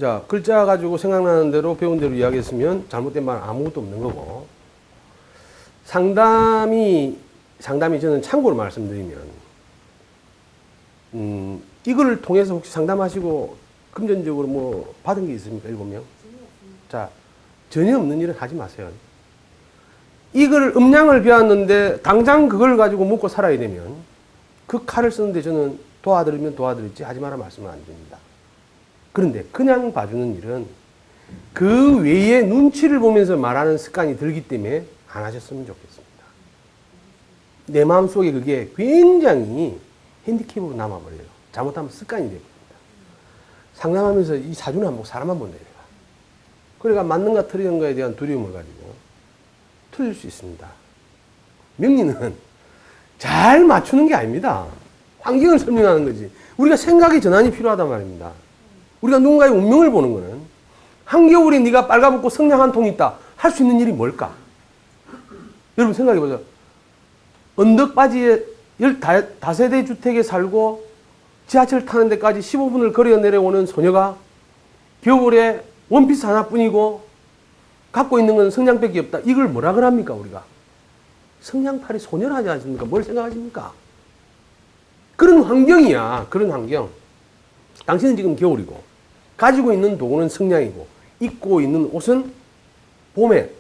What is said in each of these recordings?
자, 글자 가지고 생각나는 대로 배운 대로 이야기했으면 잘못된 말 아무것도 없는 거고, 상담이 저는 참고로 말씀드리면, 이걸 통해서 혹시 상담하시고 금전적으로 뭐 받은 게 있습니까? 7명? 자, 전혀 없는 일은 하지 마세요. 이걸 음량을 배웠는데 당장 그걸 가지고 먹고 살아야 되면 그 칼을 쓰는데 저는 도와드리면 도와드렸지 하지 마라 말씀은 안 드립니다. 그런데 그냥 봐주는 일은 그 외에 눈치를 보면서 말하는 습관이 들기 때문에 안 하셨으면 좋겠습니다. 내 마음속에 그게 굉장히 핸디캡으로 남아버려요. 잘못하면 습관이 되버립니다. 상담하면서 이 사주는 안 보고 사람만 본다. 그러니까 맞는가 틀리는가에 대한 두려움을 가지고 틀릴 수 있습니다. 명리는 잘 맞추는 게 아닙니다. 환경을 설명하는 거지. 우리가 생각의 전환이 필요하단 말입니다. 우리가 누군가의 운명을 보는 거는 한겨울에 네가 빨가벗고 성냥 한 통 있다. 할 수 있는 일이 뭘까? 여러분 생각해 보세요. 언덕바지에 15세대 주택에 살고 지하철 타는 데까지 15분을 걸어 내려오는 소녀가 겨울에 원피스 하나뿐이고 갖고 있는 건 성냥밖에 없다. 이걸 뭐라 그럽니까 우리가? 성냥팔이 소녀라 하지 않습니까? 뭘 생각하십니까? 그런 환경이야. 그런 환경. 당신은 지금 겨울이고 가지고 있는 도구는 성냥이고 입고 있는 옷은 봄에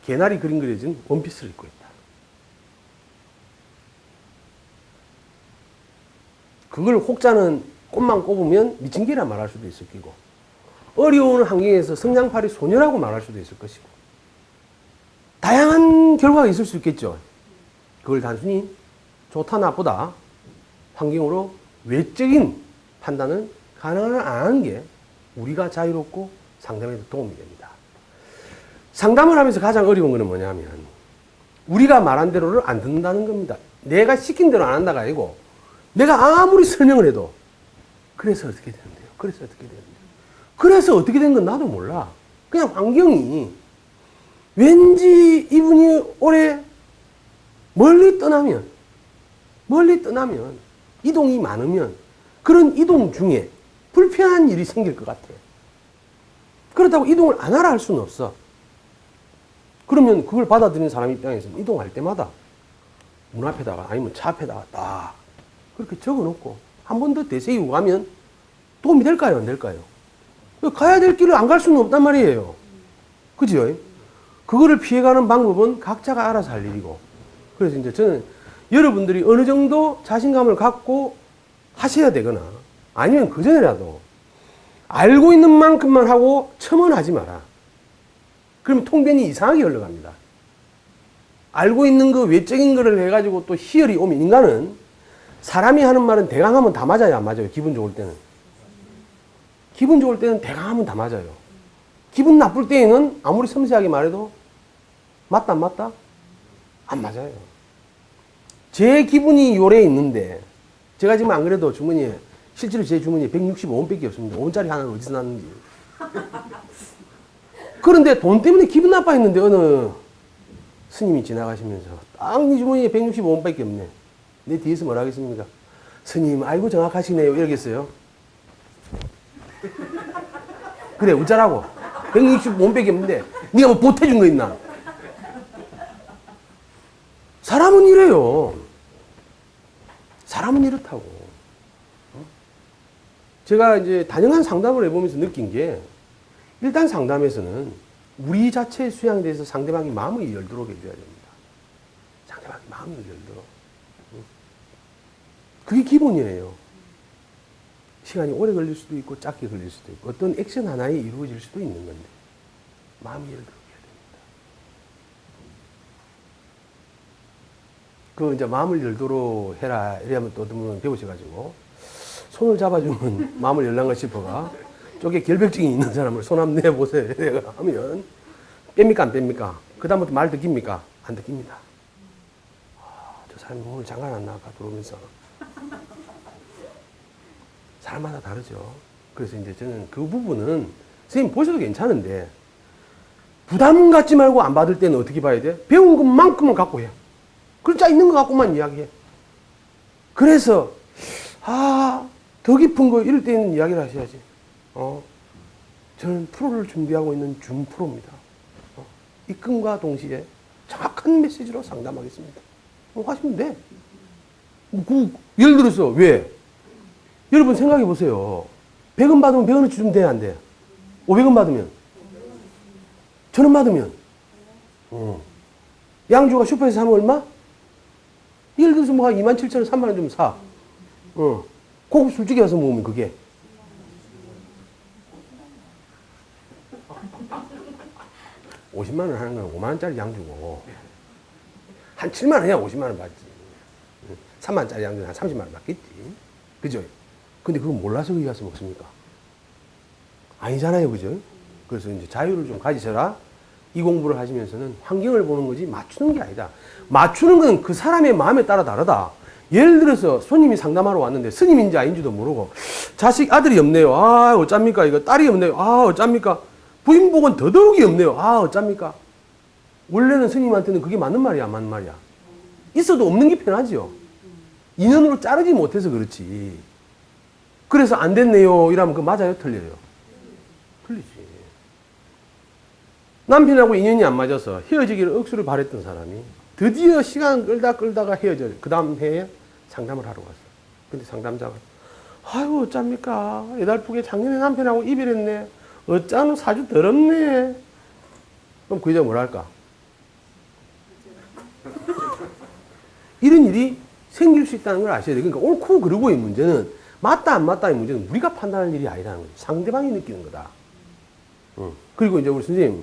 개나리 그림 그려진 원피스를 입고 있다. 그걸 혹자는 꽃만 꼽으면 미친 개라 말할 수도 있을 거고, 어려운 환경에서 성냥팔이 소녀라고 말할 수도 있을 것이고, 다양한 결과가 있을 수 있겠죠. 그걸 단순히 좋다 나쁘다 환경으로 외적인 판단은 가능을 안 하는 게 우리가 자유롭고 상담에도 도움이 됩니다. 상담을 하면서 가장 어려운 것은 뭐냐면 우리가 말한 대로를 안 듣는다는 겁니다. 내가 시킨 대로 안 한다가 아니고 내가 아무리 설명을 해도 그래서 어떻게 되는데요? 그래서 어떻게 되는데요? 그래서 어떻게 된 건 나도 몰라. 그냥 환경이 왠지 이분이 올해 멀리 떠나면 이동이 많으면 그런 이동 중에 불편한 일이 생길 것 같아. 그렇다고 이동을 안 하라 할 수는 없어. 그러면 그걸 받아들이는 사람 입장에서는 이동할 때마다 문 앞에다가 아니면 차 앞에다가 딱 그렇게 적어놓고 한 번 더 되새기고 가면 도움이 될까요? 안 될까요? 가야 될 길을 안 갈 수는 없단 말이에요. 그죠? 그거를 피해가는 방법은 각자가 알아서 할 일이고. 그래서 이제 저는 여러분들이 어느 정도 자신감을 갖고 하셔야 되거나 아니면 그전에라도 알고 있는 만큼만 하고 첨언하지 마라. 그러면 통변이 이상하게 흘러갑니다. 알고 있는 그 외적인 거를 해가지고 또 희열이 오면 인간은 사람이 하는 말은 대강하면 다 맞아요, 안 맞아요? 기분 좋을 때는. 기분 좋을 때는 대강하면 다 맞아요. 기분 나쁠 때에는 아무리 섬세하게 말해도 맞다 안 맞다? 안 맞아요. 제 기분이 요래 있는데 제가 지금 안 그래도 주머니에 실제로 제 주머니에 165원밖에 없습니다. 5원짜리 하나는 어디서 났는지. 그런데 돈 때문에 기분 나빠했는데 어느 스님이 지나가시면서 딱 네 주머니에 165원밖에 없네. 내 뒤에서 뭐라 하겠습니까? 스님 아이고 정확하시네요 이러겠어요? 그래 어쩌라고 165원밖에 없는데 네가 뭐 보태준 거 있나? 사람은 이래요. 사람은 이렇다고. 제가 이제 다양한 상담을 해보면서 느낀 게 일단 상담에서는 우리 자체의 수양에 대해서 상대방이 마음을 열도록 해줘야 됩니다. 상대방이 마음을 열도록. 그게 기본이에요. 시간이 오래 걸릴 수도 있고 짧게 걸릴 수도 있고 어떤 액션 하나에 이루어질 수도 있는 건데 마음이 열도록 해야 됩니다. 그 이제 마음을 열도록 해라 이러면 또 어떤 분은 배우셔가지고 손을 잡아주면 마음을 열란가 싶어가 쪽에 결벽증이 있는 사람을 손 한번 내보세요. 하면 뺍니까 안 뺍니까? 그 다음부터 말 듣깁니까? 안 듣깁니다. 저 사람이 오늘 장관 안 나갈까 들어오면서 사람마다 다르죠. 그래서 이제 저는 그 부분은 선생님 보셔도 괜찮은데 부담 갖지 말고 안 받을 때는 어떻게 봐야 돼? 배운 것만큼은 갖고 해. 글자 있는 거 갖고만 이야기해. 그래서 더 깊은 거 이럴 때는 이야기를 하셔야지. 저는 프로를 준비하고 있는 준프로입니다. 입금과 동시에 정확한 메시지로 상담하겠습니다. 하시면 돼. 예를 들어서 왜? 여러분 생각해 보세요. 100원 받으면 100원어치 주면 돼, 안 돼? 500원 받으면? 1000원 받으면? 양주가 슈퍼에서 사면 얼마? 예를 들어서 뭐 27,000원, 3만원 주면 사. 고급 술집에 가서 먹으면 그게. $50만 원 하는 건 5만 원짜리 양주고, 한 7만 원이야 50만 원 받지. 3만 원짜리 양주는 한 30만 원 받겠지. 그죠? 근데 그거 몰라서 거기 가서 먹습니까? 아니잖아요. 그죠? 그래서 이제 자유를 좀 가지셔라. 이 공부를 하시면서는 환경을 보는 거지 맞추는 게 아니다. 맞추는 건 그 사람의 마음에 따라 다르다. 예를 들어서 손님이 상담하러 왔는데 스님인지 아닌지도 모르고 자식 아들이 없네요. 아 어쩝니까? 이거 딸이 없네요. 아 어쩝니까? 부인복은 더더욱이 없네요. 아 어쩝니까? 원래는 스님한테는 그게 맞는 말이야, 안 맞는 말이야? 있어도 없는 게 편하죠. 인연으로 자르지 못해서 그렇지. 그래서 안 됐네요 이러면 그거 맞아요, 틀려요? 틀리지. 남편하고 인연이 안 맞아서 헤어지기를 억수로 바랬던 사람이 드디어 시간 끌다가 헤어져요. 그 다음 해에 상담을 하러 갔어요. 근데 상담자가 아유 어쩝니까? 애달프게 작년에 남편하고 이별했네. 어쩌노 사주 더럽네. 그럼 그 여자 뭐라 할까? 이런 일이 생길 수 있다는 걸 아셔야 돼요. 그러니까 옳고 그르고의 문제는 맞다 안 맞다의 문제는 우리가 판단하는 일이 아니라는 거죠. 상대방이 느끼는 거다. 그리고 이제 우리 선생님,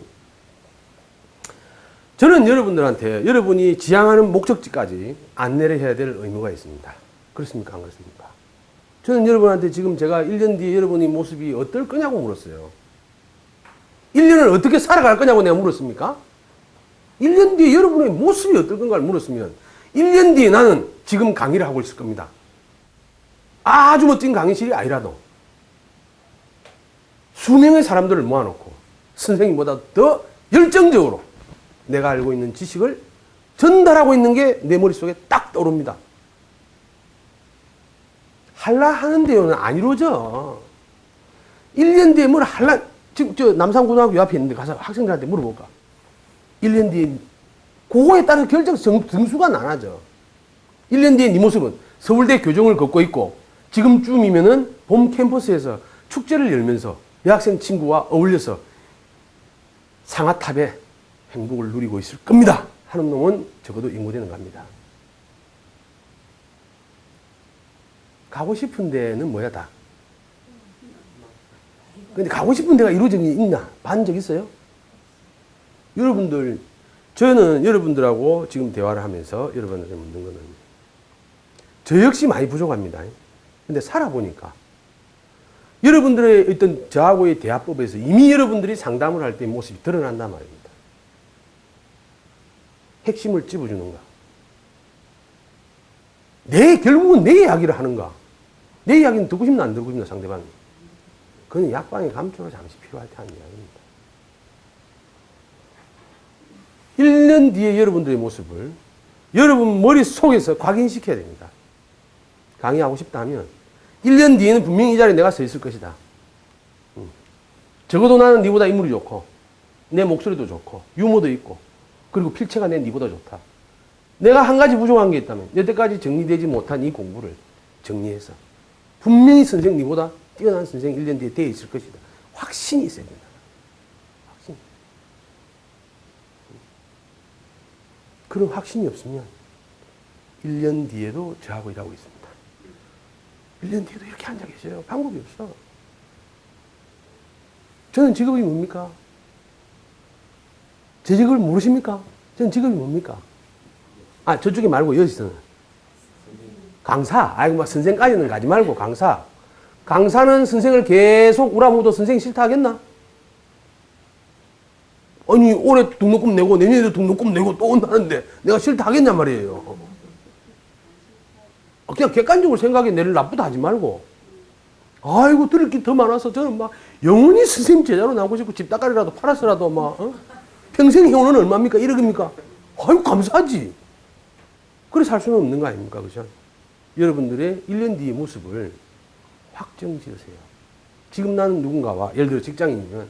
저는 여러분들한테 여러분이 지향하는 목적지까지 안내를 해야 될 의무가 있습니다. 그렇습니까? 안 그렇습니까? 저는 여러분한테 지금 제가 1년 뒤에 여러분의 모습이 어떨 거냐고 물었어요. 1년을 어떻게 살아갈 거냐고 내가 물었습니까? 1년 뒤에 여러분의 모습이 어떨 건가를 물었으면 1년 뒤에 나는 지금 강의를 하고 있을 겁니다. 아주 멋진 강의실이 아니라도 수명의 사람들을 모아놓고 선생님보다 더 열정적으로 내가 알고 있는 지식을 전달하고 있는 게 내 머릿속에 딱 떠오릅니다. 할라 하는데요는 안 이루어져. 1년 뒤에 뭘 할라, 지금 저 남산고등학교 옆에 있는데 가서 학생들한테 물어볼까? 1년 뒤에 그거에 따라서 결정 등수가 나눠져. 1년 뒤에 네 모습은 서울대 교정을 걷고 있고 지금쯤이면은 봄 캠퍼스에서 축제를 열면서 여학생 친구와 어울려서 상아탑에 행복을 누리고 있을 겁니다. 하는 놈은 적어도 인고되는 겁니다. 가고 싶은 데는 뭐야 다? 근데 가고 싶은 데가 이루어진 게 있나? 반 적 있어요? 여러분들, 저는 여러분들하고 지금 대화를 하면서 여러분한테 묻는 거는 저 역시 많이 부족합니다. 근데 살아보니까 여러분들의 어떤 저하고의 대화법에서 이미 여러분들이 상담을 할 때 모습이 드러난단 말입니다. 핵심을 찝어주는가? 결국은 내 이야기를 하는가? 내 이야기는 듣고 싶나 안 듣고 싶나 상대방이? 그건 약방의 감초가 잠시 필요할 때 하는 이야기입니다. 1년 뒤에 여러분들의 모습을 여러분 머릿속에서 각인시켜야 됩니다. 강의하고 싶다면 1년 뒤에는 분명히 이 자리에 내가 서 있을 것이다. 적어도 나는 네보다 인물이 좋고 내 목소리도 좋고 유머도 있고 그리고 필체가 내 네보다 좋다. 내가 한 가지 부족한 게 있다면 여태까지 정리되지 못한 이 공부를 정리해서 분명히 선생 네보다 뛰어난 선생 1년 뒤에 되어 있을 것이다. 확신이 있어야 된다. 확신. 그런 확신이 없으면 1년 뒤에도 저하고 일하고 있습니다. 1년 뒤에도 이렇게 앉아 계셔요. 방법이 없어. 저는 직업이 뭡니까? 제 직업을 모르십니까? 저는 직업이 뭡니까? 아, 저쪽에 말고 여기서는. 강사. 아이고, 막 선생까지는 가지 말고 강사. 강사는 선생을 계속 우라무도 선생이 싫다 하겠나? 아니, 올해 등록금 내고 내년에도 등록금 내고 또 온다는데 내가 싫다 하겠냔 말이에요. 그냥 객관적으로 생각해 내를 나쁘다 하지 말고. 아이고, 들을 게 더 많아서 저는 막 영원히 선생님 제자로 나오고 싶고 집다가리라도 팔아서라도 막, 평생 회원은 얼마입니까? 1억입니까? 아이고, 감사하지. 그래 살 수는 없는 거 아닙니까? 그죠? 여러분들의 1년 뒤의 모습을 확정 지으세요. 지금 나는 누군가와, 예를 들어 직장인이면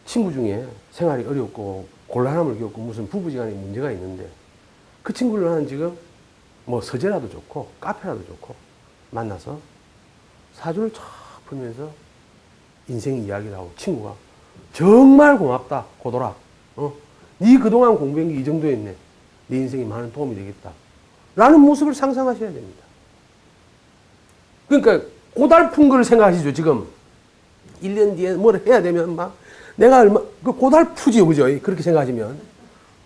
친구 중에 생활이 어렵고 곤란함을 겪고 무슨 부부지간에 문제가 있는데 그 친구를 나는 지금 뭐 서재라도 좋고 카페라도 좋고 만나서 사주를 쫙 풀면서 인생 이야기를 하고 친구가 정말 고맙다 고돌아, 네 그동안 공부한 게 이 정도였네, 네 인생에 많은 도움이 되겠다 라는 모습을 상상하셔야 됩니다. 그러니까 고달픈 걸 생각하시죠. 지금 1년 뒤에 뭘 해야 되면 막 내가 얼마 그 고달프지요, 그죠? 그렇게 생각하시면.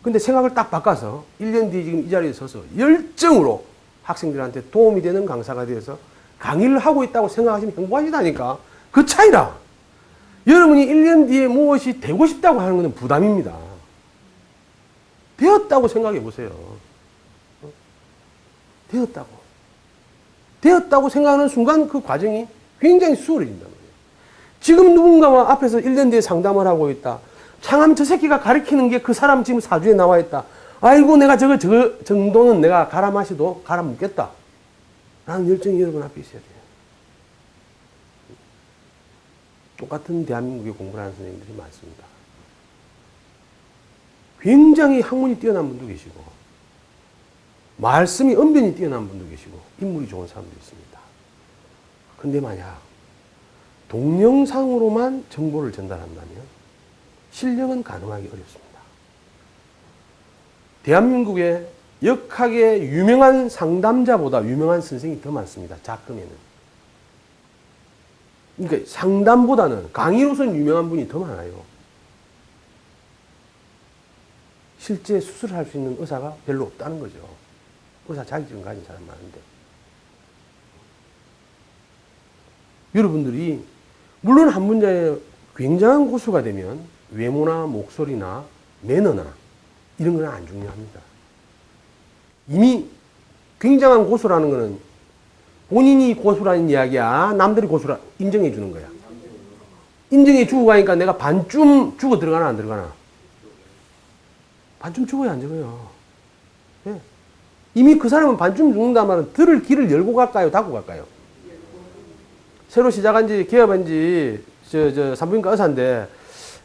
근데 생각을 딱 바꿔서 1년 뒤에 지금 이 자리에 서서 열정으로 학생들한테 도움이 되는 강사가 되어서 강의를 하고 있다고 생각하시면 행복하시다니까. 그 차이라. 여러분이 1년 뒤에 무엇이 되고 싶다고 하는 것은 부담입니다. 되었다고 생각해 보세요. 되었다고. 되었다고 생각하는 순간 그 과정이 굉장히 수월해진단 말이에요. 지금 누군가와 앞에서 1년 뒤에 상담을 하고 있다. 창암 저 새끼가 가리키는 게 그 사람 지금 사주에 나와 있다. 아이고 내가 저거 정도는 내가 갈아 마셔도 갈아 묻겠다. 라는 열정이 여러분 앞에 있어야 돼요. 똑같은 대한민국에 공부를 하는 선생님들이 많습니다. 굉장히 학문이 뛰어난 분도 계시고 말씀이 언변이 뛰어난 분도 계시고 인물이 좋은 사람도 있습니다. 근데 만약 동영상으로만 정보를 전달한다면 실력은 가능하기 어렵습니다. 대한민국에 역학의 유명한 상담자보다 유명한 선생이 더 많습니다. 작금에는. 그러니까 상담보다는 강의로서는 유명한 분이 더 많아요. 실제 수술을 할 수 있는 의사가 별로 없다는 거죠. 의사 자격증 가진 사람 많은데. 여러분들이 물론 한 분야에 굉장한 고수가 되면 외모나 목소리나 매너나 이런 건 안 중요합니다. 이미 굉장한 고수라는 거는 본인이 고수라는 이야기야, 남들이 고수라 인정해 주는 거야. 인정해 주고 가니까 내가 반쯤 죽어 들어가나 안 들어가나? 반쯤 죽어야 안 죽어요. 네. 이미 그 사람은 반쯤 죽는다 말은 들을 길을 열고 갈까요? 닫고 갈까요? 새로 시작한 지, 개업한 지, 산부인과 의사인데,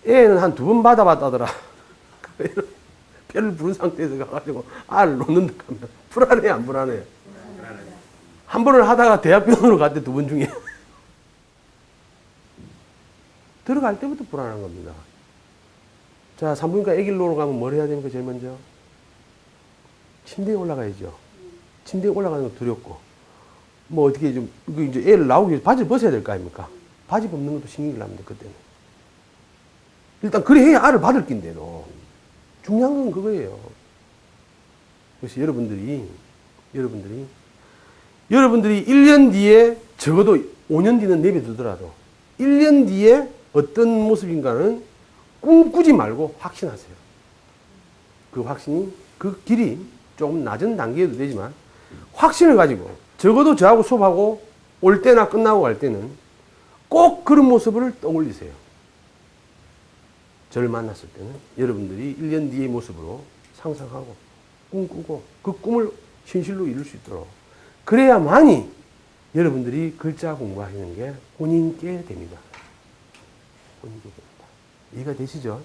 애는 한 2번 받아봤다더라. 뼈를 부른 상태에서 가가지고, 알을 놓는다 하면, 불안해, 안 불안해? 한 번을 하다가 대학병원으로 갔대, 2번 중에. 들어갈 때부터 불안한 겁니다. 자, 산부인과 애기를 놓으러 가면 뭘 해야 됩니까, 제일 먼저? 침대에 올라가야죠. 침대에 올라가는 거 두렵고. 뭐 어떻게 좀, 이제 애를 나오기 위해서 바지를 벗어야 될 거 아닙니까? 바지 벗는 것도 신경이 납니다, 그때는. 일단, 그래 해야 알을 받을 낀데도. 중요한 건 그거예요. 그래서 여러분들이 1년 뒤에 적어도 5년 뒤는 내비두더라도 1년 뒤에 어떤 모습인가는 꿈꾸지 말고 확신하세요. 그 확신이, 그 길이 조금 낮은 단계에도 되지만 확신을 가지고 적어도 저하고 수업하고 올 때나 끝나고 갈 때는 꼭 그런 모습을 떠올리세요. 저를 만났을 때는 여러분들이 1년 뒤의 모습으로 상상하고 꿈꾸고 그 꿈을 현실로 이룰 수 있도록 그래야만이 여러분들이 글자 공부하시는 게 본인께 됩니다. 본인께 됩니다. 이해가 되시죠?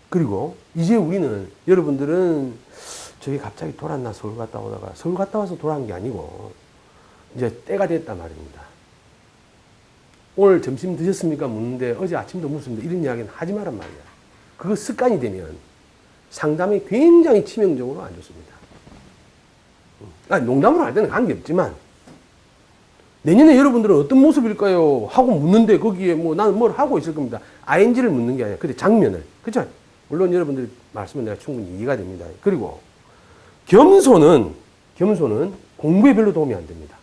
그리고 이제 우리는 여러분들은 저기 갑자기 돌았나 서울 갔다 오다가 서울 갔다 와서 돌아온 게 아니고 이제 때가 됐단 말입니다. 오늘 점심 드셨습니까? 묻는데 어제 아침도 묻습니다. 이런 이야기는 하지 말란 말이야. 그거 습관이 되면 상담이 굉장히 치명적으로 안 좋습니다. 아니, 농담으로 할 때는 관계없지만 내년에 여러분들은 어떤 모습일까요? 하고 묻는데 거기에 뭐 나는 뭘 하고 있을 겁니다. ING를 묻는 게 아니라 근데 장면을. 그렇죠? 물론 여러분들 말씀은 내가 충분히 이해가 됩니다. 그리고 겸손은 공부에 별로 도움이 안 됩니다.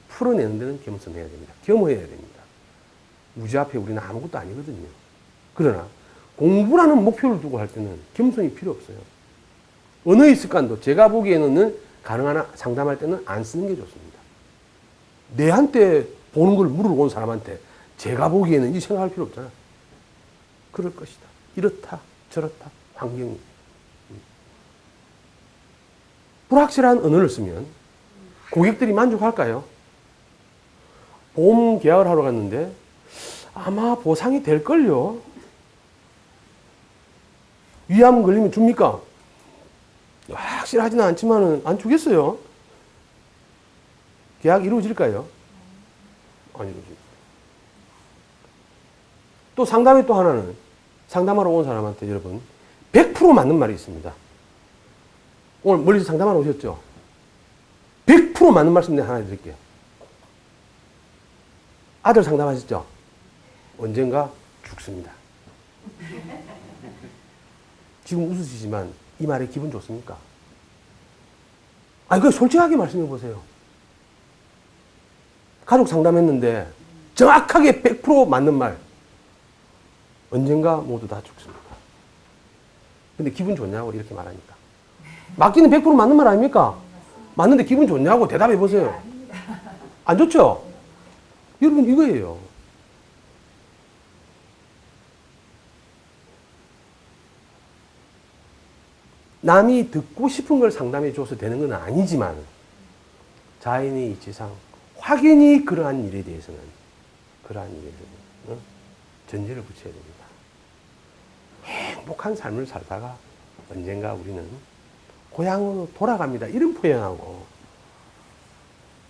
풀어내는 데는 겸손해야 됩니다. 겸허해야 됩니다. 무지 앞에 우리는 아무것도 아니거든요. 그러나 공부라는 목표를 두고 할 때는 겸손이 필요 없어요. 언어의 습관도 제가 보기에는 가능한 상담할 때는 안 쓰는 게 좋습니다. 내한테 보는 걸 물으러 온 사람한테 제가 보기에는 이 생각할 필요 없잖아. 그럴 것이다. 이렇다, 저렇다, 환경이. 불확실한 언어를 쓰면 고객들이 만족할까요? 보험 계약을 하러 갔는데 아마 보상이 될걸요. 위암 걸리면 줍니까? 확실하지는 않지만은 안 주겠어요. 계약 이루어질까요? 안 이루어집니다. 또 상담이 또 하나는 상담하러 온 사람한테 여러분 100% 맞는 말이 있습니다. 오늘 멀리서 상담하러 오셨죠? 100% 맞는 말씀 내가 하나 드릴게요. 아들 상담하셨죠? 언젠가 죽습니다. 지금 웃으시지만 이 말에 기분 좋습니까? 아니, 그 솔직하게 말씀해 보세요. 가족 상담했는데 정확하게 100% 맞는 말. 언젠가 모두 다 죽습니다. 근데 기분 좋냐고 이렇게 말하니까. 맞기는 100% 맞는 말 아닙니까? 맞는데 기분 좋냐고 대답해 보세요. 안 좋죠? 여러분 이거예요. 남이 듣고 싶은 걸 상담해 줘서 되는 건 아니지만 자연의 이치상 확연히 그러한 일에 대해서는 전제를 붙여야 됩니다. 행복한 삶을 살다가 언젠가 우리는 고향으로 돌아갑니다. 이런 표현하고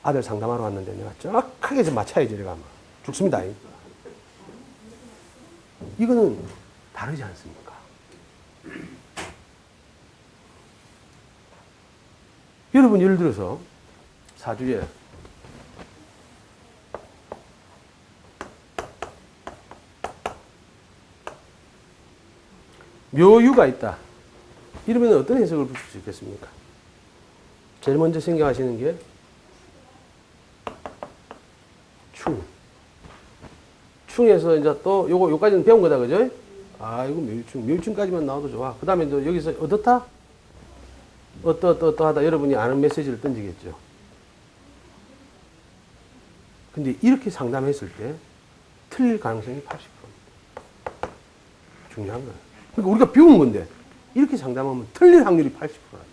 아들 상담하러 왔는데 내가 정확하게 좀 맞춰야지 내가 죽습니다. 이거는 다르지 않습니까? 여러분 예를 들어서 사주에 묘유가 있다. 이러면 어떤 해석을 붙일 수 있겠습니까? 제일 먼저 생각하시는 게 충. 충에서 이제 또 요까지는 배운 거다, 그죠? 아, 이거 묘유충. 묘유충까지만 나와도 좋아. 그 다음에 또 여기서 어떻다? 어떠하다 여러분이 아는 메시지를 던지겠죠. 근데 이렇게 상담했을 때 틀릴 가능성이 80%입니다. 중요한 거예요. 그러니까 우리가 배운 건데 이렇게 상담하면 틀릴 확률이 80%예요.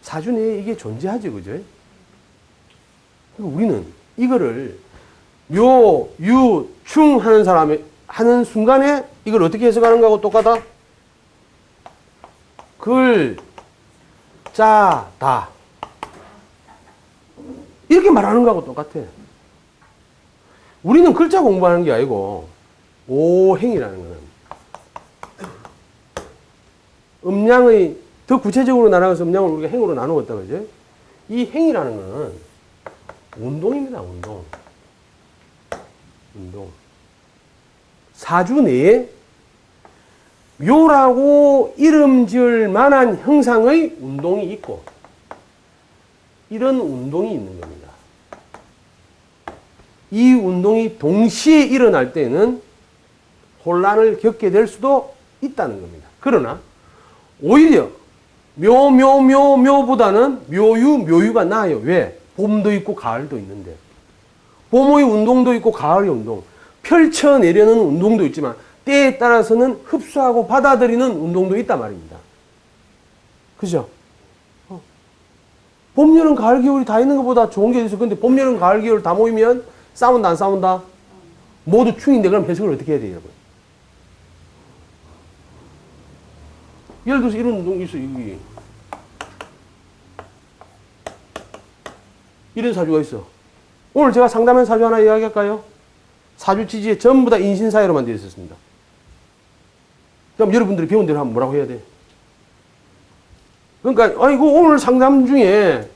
사주 내에 이게 존재하죠, 그죠? 그러니까 우리는 이거를 묘, 유, 충 하는 사람이 하는 순간에 이걸 어떻게 해석하는 거하고 똑같아? 글, 자, 다. 이렇게 말하는 거하고 똑같아. 우리는 글자 공부하는 게 아니고 오행이라는 거는 음양의 더 구체적으로 나눠서 음양을 우리가 행으로 나누었다 그죠? 이 행이라는 거는 운동입니다. 운동. 사주 내에 묘라고 이름 지을 만한 형상의 운동이 있고 이런 운동이 있는 겁니다. 이 운동이 동시에 일어날 때는 혼란을 겪게 될 수도 있다는 겁니다. 그러나 오히려 묘보다는 묘유가 나아요. 왜? 봄도 있고 가을도 있는데 봄의 운동도 있고 가을의 운동 펼쳐내려는 운동도 있지만 때에 따라서는 흡수하고 받아들이는 운동도 있단 말입니다. 그죠? 봄, 여름, 가을, 겨울이 다 있는 것보다 좋은 게 있어. 근데 봄, 여름, 가을, 겨울 다 모이면 싸운다, 안 싸운다? 모두 충인데 그럼 해석을 어떻게 해야 돼요, 여러분? 예를 들어서 이런 운동이 있어, 여기. 이런 사주가 있어. 오늘 제가 상담한 사주 하나 이야기할까요? 사주 지지에 전부 다 인신사회로만 되어 있었습니다. 그럼 여러분들이 배운 대로 하면 뭐라고 해야 돼? 그러니까, 아이고, 오늘 상담 중에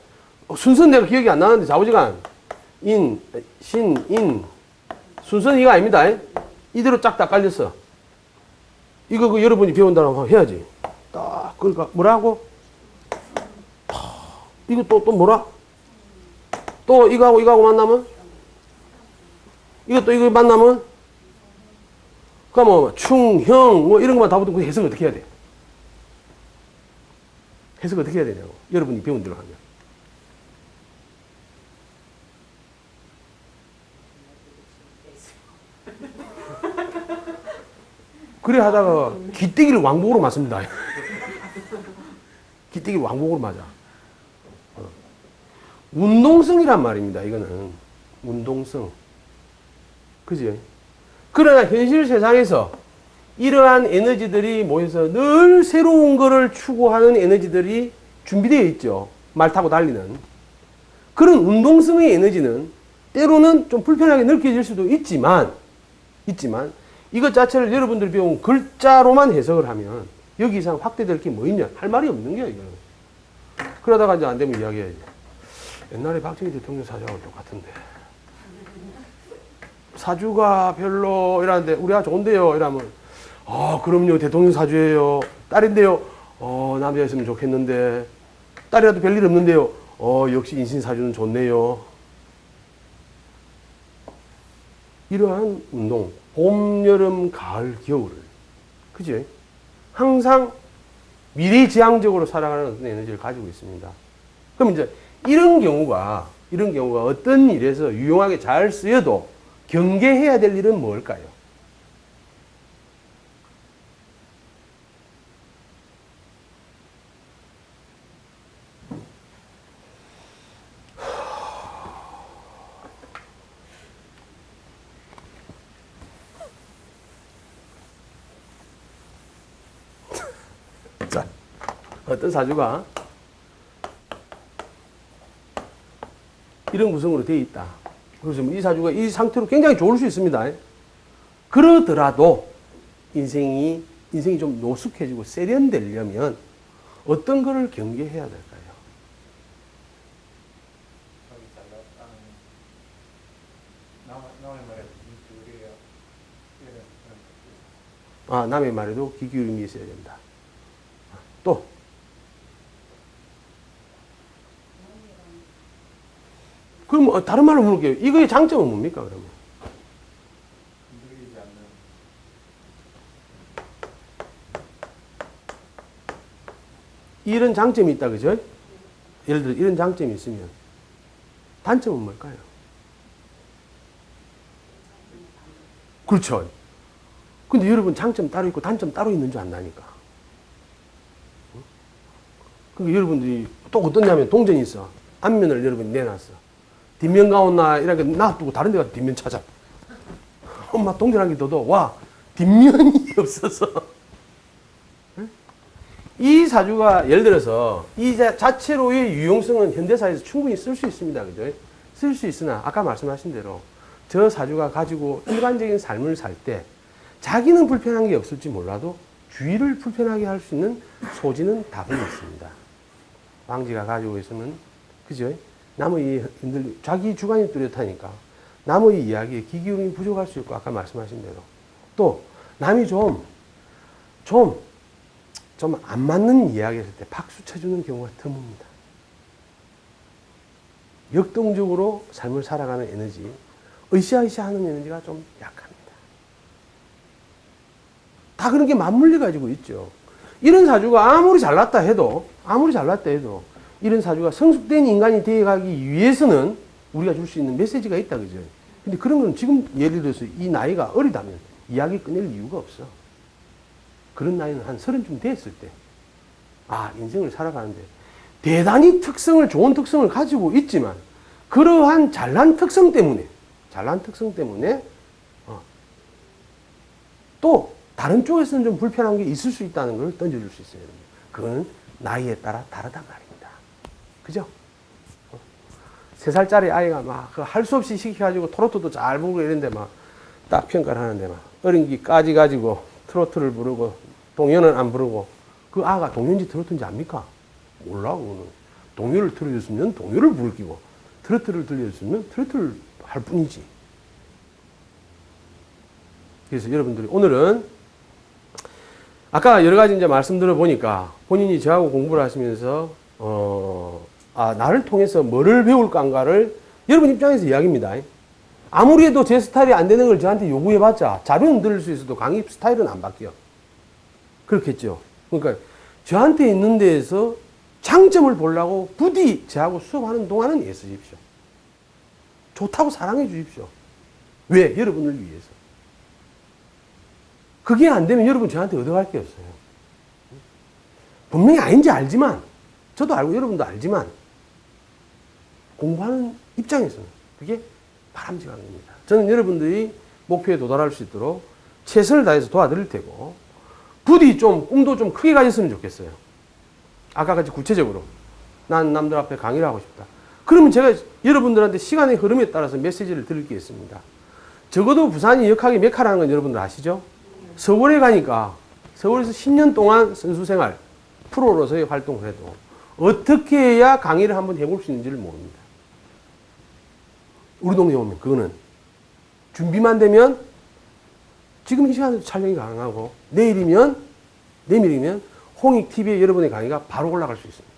순서는 내가 기억이 안 나는데 좌우지간 인, 신, 인 순서는 이거 아닙니다. 이대로 쫙 다 깔렸어. 이거 그 여러분이 배운다고 해야지. 딱, 그러니까 뭐라고? 이거 또 뭐라? 또 이거하고 만나면? 이거 만나면? 그러면 뭐 충, 형, 뭐 이런 것만 다 붙으면 해석을 어떻게 해야 돼? 해석을 어떻게 해야 되냐고. 여러분이 배운 대로 하면. 그래 하다가 기대기를 왕복으로 맞습니다. 기대기를 왕복으로 맞아. 운동성이란 말입니다. 이거는 운동성. 그지? 그러나 현실 세상에서 이러한 에너지들이 모여서 늘 새로운 거를 추구하는 에너지들이 준비되어 있죠. 말 타고 달리는. 그런 운동성의 에너지는 때로는 좀 불편하게 느껴질 수도 있지만 이것 자체를 여러분들이 배운 글자로만 해석을 하면 여기 이상 확대될 게 뭐 있냐? 할 말이 없는 거야, 이거는. 그러다가 이제 안 되면 이야기해야지. 옛날에 박정희 대통령 사주하고 똑같은데. 사주가 별로 이러는데 우리가 좋은데요. 이러면 그럼요. 대통령 사주예요. 딸인데요. 남자였으면 좋겠는데. 딸이라도 별일 없는데요. 역시 인신 사주는 좋네요. 이러한 운동. 봄, 여름, 가을, 겨울을. 그지? 항상 미래지향적으로 살아가는 어떤 에너지를 가지고 있습니다. 그럼 이제 이런 경우가 어떤 일에서 유용하게 잘 쓰여도 경계해야 될 일은 뭘까요? 자, 어떤 사주가 이런 구성으로 되어 있다. 그래서 이 사주가 이 상태로 굉장히 좋을 수 있습니다. 그러더라도 인생이 좀 노숙해지고 세련되려면 어떤 거를 경계해야 될까요? 남의 말에도 귀 기울임이 있어야 된다. 또 그럼 다른 말로 물을게요. 이거의 장점은 뭡니까 그러면? 이런 장점이 있다, 그죠? 예를 들어 이런 장점이 있으면 단점은 뭘까요? 그렇죠. 근데 여러분 장점 따로 있고 단점 따로 있는 줄 안다니까. 그러니까 여러분들이 또 어떠냐면 동전이 있어. 앞면을 여러분이 내놨어. 뒷면 가온나 이렇게 놔두고 다른 데 가서 뒷면 찾아. 엄마 동전 한 개 더 둬. 와, 뒷면이 없어서. 이 사주가 예를 들어서 이 자체로의 유용성은 현대사에서 충분히 쓸 수 있습니다. 그죠? 쓸 수 있으나 아까 말씀하신 대로 저 사주가 가지고 일반적인 삶을 살 때 자기는 불편한 게 없을지 몰라도 주위를 불편하게 할 수 있는 소지는 다분히 있습니다. 왕지가 가지고 있으면, 그죠? 남의 자기 주관이 뚜렷하니까 남의 이야기에 귀 기울임이 부족할 수 있고, 아까 말씀하신 대로. 또, 남이 좀 안 맞는 이야기 했을 때 박수 쳐주는 경우가 드뭅니다. 역동적으로 삶을 살아가는 에너지, 으쌰으쌰 하는 에너지가 좀 약합니다. 다 그런 게 맞물려 가지고 있죠. 이런 사주가 아무리 잘났다 해도 이런 사주가 성숙된 인간이 되어가기 위해서는 우리가 줄 수 있는 메시지가 있다, 그죠? 근데 그런 건 지금 예를 들어서 이 나이가 어리다면 이야기 꺼낼 이유가 없어. 그런 나이는 한 30쯤 됐을 때, 인생을 살아가는데 대단히 좋은 특성을 가지고 있지만, 그러한 잘난 특성 때문에, 또 다른 쪽에서는 좀 불편한 게 있을 수 있다는 걸 던져줄 수 있어요. 그건 나이에 따라 다르단 말입니다. 그죠? 3살짜리 아이가 막 할 수 없이 시켜가지고 트로트도 잘 부르고 이런데 막 딱 평가를 하는데 막 어린 기까지 가지고 트로트를 부르고 동요는 안 부르고, 그 아가 동요인지 트로트인지 압니까? 몰라, 그거는. 동요를 틀어줬으면 동요를 부를 끼고, 트로트를 들려줬으면 트로트를 할 뿐이지. 그래서 여러분들이 오늘은 아까 여러 가지 이제 말씀 들어보니까 본인이 저하고 공부를 하시면서, 나를 통해서 뭐를 배울까를 여러분 입장에서 이야기입니다. 아무리 해도 제 스타일이 안 되는 걸 저한테 요구해봤자 자료는 들을 수 있어도 강의 스타일은 안 바뀌어. 그렇겠죠. 그러니까 저한테 있는 데에서 장점을 보려고 부디 저하고 수업하는 동안은 애쓰십시오. 좋다고 사랑해 주십시오. 왜? 여러분을 위해서. 그게 안 되면 여러분 저한테 얻어갈 게 없어요. 분명히 아닌지 알지만, 저도 알고 여러분도 알지만, 공부하는 입장에서는 그게 바람직한 겁니다. 저는 여러분들이 목표에 도달할 수 있도록 최선을 다해서 도와드릴 테고, 부디 좀 꿈도 좀 크게 가졌으면 좋겠어요. 아까 같이 구체적으로 난 남들 앞에 강의를 하고 싶다. 그러면 제가 여러분들한테 시간의 흐름에 따라서 메시지를 드릴 게 있습니다. 적어도 부산이 역학의 메카라는 건 여러분들 아시죠? 서울에 가니까 서울에서 10년 동안 선수 생활, 프로로서의 활동을 해도 어떻게 해야 강의를 한번 해볼 수 있는지를 모릅니다. 우리 동네 오면 그거는 준비만 되면 지금 이 시간에도 촬영이 가능하고 내일이면 홍익TV에 여러분의 강의가 바로 올라갈 수 있습니다.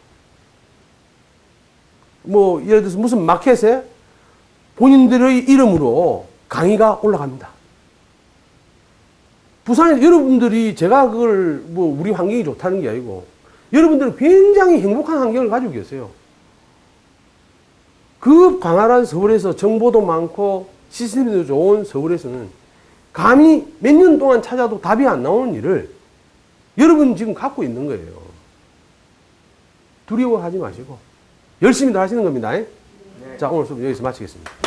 뭐 예를 들어서 무슨 마켓에 본인들의 이름으로 강의가 올라갑니다. 부산에 여러분들이 제가 그걸 뭐 우리 환경이 좋다는 게 아니고 여러분들은 굉장히 행복한 환경을 가지고 계세요. 그 광활한 서울에서 정보도 많고 시스템도 좋은 서울에서는 감히 몇 년 동안 찾아도 답이 안 나오는 일을 여러분 지금 갖고 있는 거예요. 두려워하지 마시고 열심히 다 하시는 겁니다. 네. 자, 오늘 수업 여기서 마치겠습니다.